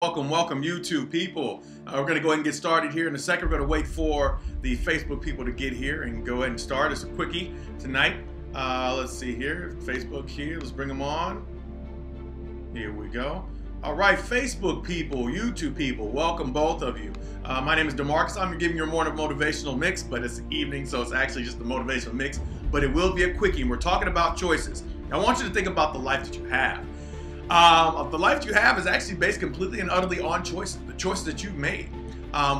Welcome, YouTube people. We're going to go ahead and get started here in a second. We're going to wait for the Facebook people to get here and go ahead and start. It's a quickie tonight. Let's see here. Facebook here. Let's bring them on. Here we go. All right, Facebook people, YouTube people, welcome both of you. My name is DeMarcus. I'm giving you a morning motivational mix, but it's evening, so it's actually just a motivational mix. But it will be a quickie, and we're talking about choices. I want you to think about the life that you have. The life you have is actually based completely and utterly on choices, the choices that you've made.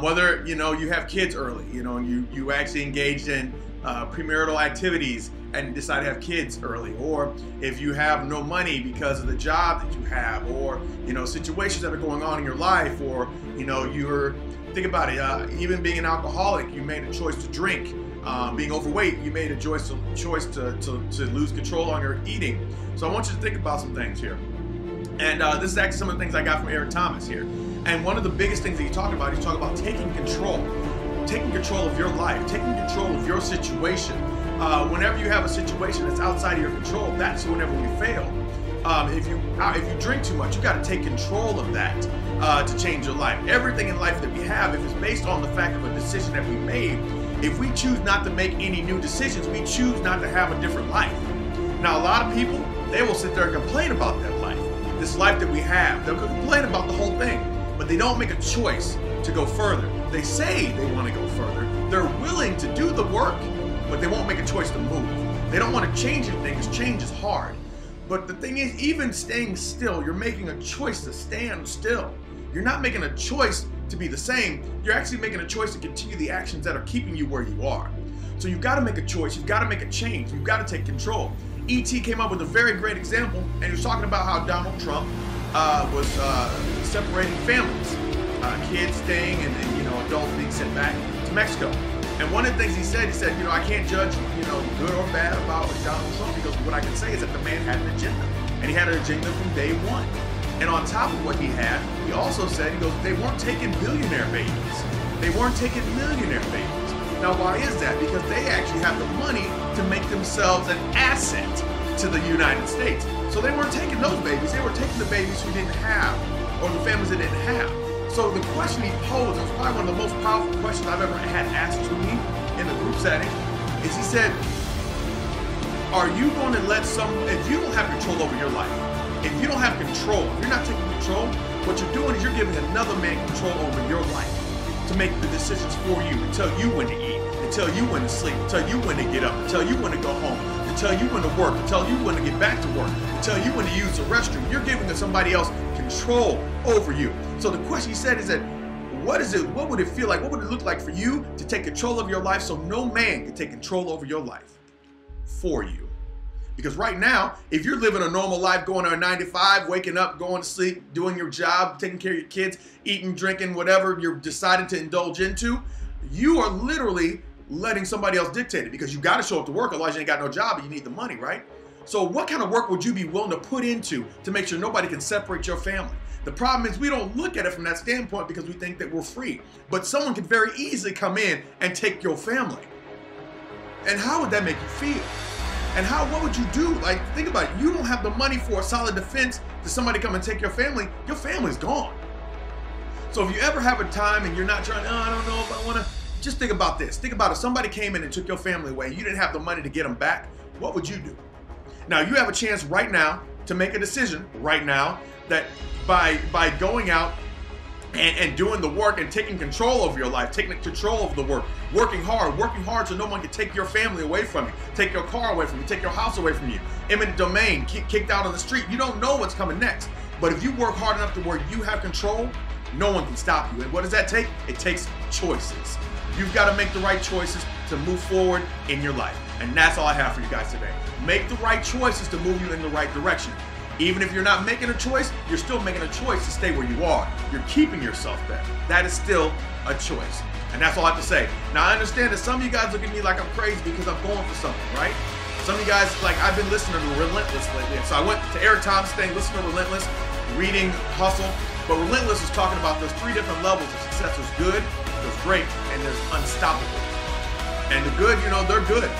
Whether you have kids early, and you actually engaged in premarital activities and decide to have kids early, or if you have no money because of the job that you have, or situations that are going on in your life, or think about it, even being an alcoholic, you made a choice to drink. Being overweight, you made a choice to lose control on your eating. So I want you to think about some things here. And this is actually some of the things I got from Eric Thomas here. And one of the biggest things that he talked about, taking control of your life, taking control of your situation. Whenever you have a situation that's outside of your control, that's whenever we fail. If you drink too much, you got to take control of that to change your life. Everything in life that we have, if it's based on the fact of a decision that we made, if we choose not to make any new decisions, we choose not to have a different life. Now, a lot of people, they will sit there and complain about that life. This life that we have, they'll complain about the whole thing, but they don't make a choice to go further. They say they want to go further. They're willing to do the work, but they won't make a choice to move. They don't want to change anything because change is hard. But the thing is, even staying still, you're making a choice to stand still. You're not making a choice to be the same. You're actually making a choice to continue the actions that are keeping you where you are. So you've got to make a choice. You've got to make a change. You've got to take control. E.T. came up with a very great example, and he was talking about how Donald Trump was separating families, kids staying and adults being sent back to Mexico. And one of the things he said, I can't judge, good or bad about Donald Trump, because what I can say is that the man had an agenda, and he had an agenda from day one. And on top of what he had, he also said, they weren't taking billionaire babies. They weren't taking millionaire babies. Now, why is that? Because they actually have the money to make themselves an asset to the United States. So they weren't taking those babies. They were taking the babies who didn't have, or the families that didn't have. So the question he posed, it was probably one of the most powerful questions I've ever had asked to me in a group setting, is he said, are you going to if you don't have control over your life, if you don't have control, if you're not taking control, what you're doing is you're giving another man control over your life, to make the decisions for you, to tell you when to eat, to tell you when to sleep, to tell you when to get up, to tell you when to go home, to tell you when to work, to tell you when to get back to work, to tell you when to use the restroom. You're giving somebody else control over you. So the question he said is that, what would it feel like? What would it look like for you to take control of your life so no man can take control over your life for you? Because right now, if you're living a normal life, going on a 9 to 5, waking up, going to sleep, doing your job, taking care of your kids, eating, drinking, whatever you're deciding to indulge into, you are literally letting somebody else dictate it, because you got to show up to work, otherwise you ain't got no job and you need the money, right? So what kind of work would you be willing to put into to make sure nobody can separate your family? The problem is we don't look at it from that standpoint because we think that we're free. But someone can very easily come in and take your family. And how would that make you feel? And what would you do? Like, think about it. You don't have the money for a solid defense to somebody come and take your family's gone. So if you ever have a time and you're not trying, I don't know if I want to, just think about this. Think about if somebody came in and took your family away and you didn't have the money to get them back, what would you do? Now, you have a chance right now to make a decision right now that by going out and doing the work and taking control of your life, taking control of the work, working hard so no one can take your family away from you, take your car away from you, take your house away from you, eminent domain, kicked out on the street. You don't know what's coming next. But if you work hard enough to where you have control, no one can stop you. And what does that take? It takes choices. You've got to make the right choices to move forward in your life. And that's all I have for you guys today. Make the right choices to move you in the right direction. Even if you're not making a choice, you're still making a choice to stay where you are. You're keeping yourself there. That is still a choice. And that's all I have to say. Now, I understand that some of you guys look at me like I'm crazy because I'm going for something, right? Some of you guys, I've been listening to Relentless lately. So I went to Eric Thomas' thing, listening to Relentless, reading Hustle. But Relentless is talking about those 3 different levels of success. There's good, there's great, and there's unstoppable. And the good, they're good,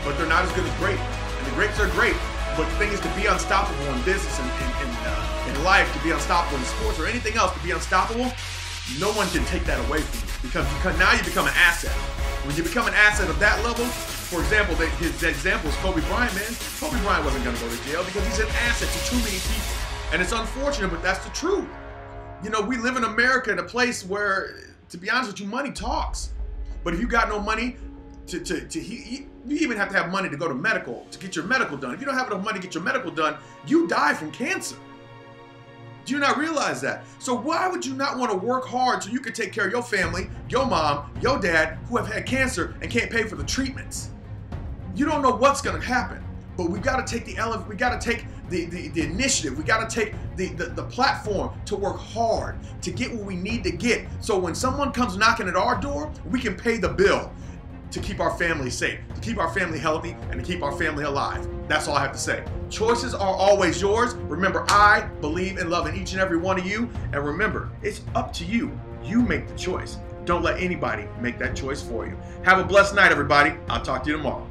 but they're not as good as great. And the greats are great, But the thing is, to be unstoppable in business and in life, to be unstoppable in sports or anything else, to be unstoppable, no one can take that away from you, because now you become an asset. When you become an asset of that level, for example, his example is Kobe Bryant, man. Kobe Bryant wasn't going to go to jail because he's an asset to too many people. And it's unfortunate, but that's the truth. You know, we live in America, in a place where, to be honest with you, money talks. But if you got no money, you even have to have money to go to medical, to get your medical done. If you don't have enough money to get your medical done, you die from cancer. Do you not realize that? So why would you not want to work hard so you can take care of your family, your mom, your dad, who have had cancer and can't pay for the treatments? You don't know what's going to happen, but we got to take we got to take the initiative. We got to take the platform to work hard to get what we need to get. So when someone comes knocking at our door, we can pay the bill to keep our family safe, to keep our family healthy, and to keep our family alive. That's all I have to say. Choices are always yours. Remember, I believe in loving each and every one of you. And remember, it's up to you. You make the choice. Don't let anybody make that choice for you. Have a blessed night, everybody. I'll talk to you tomorrow.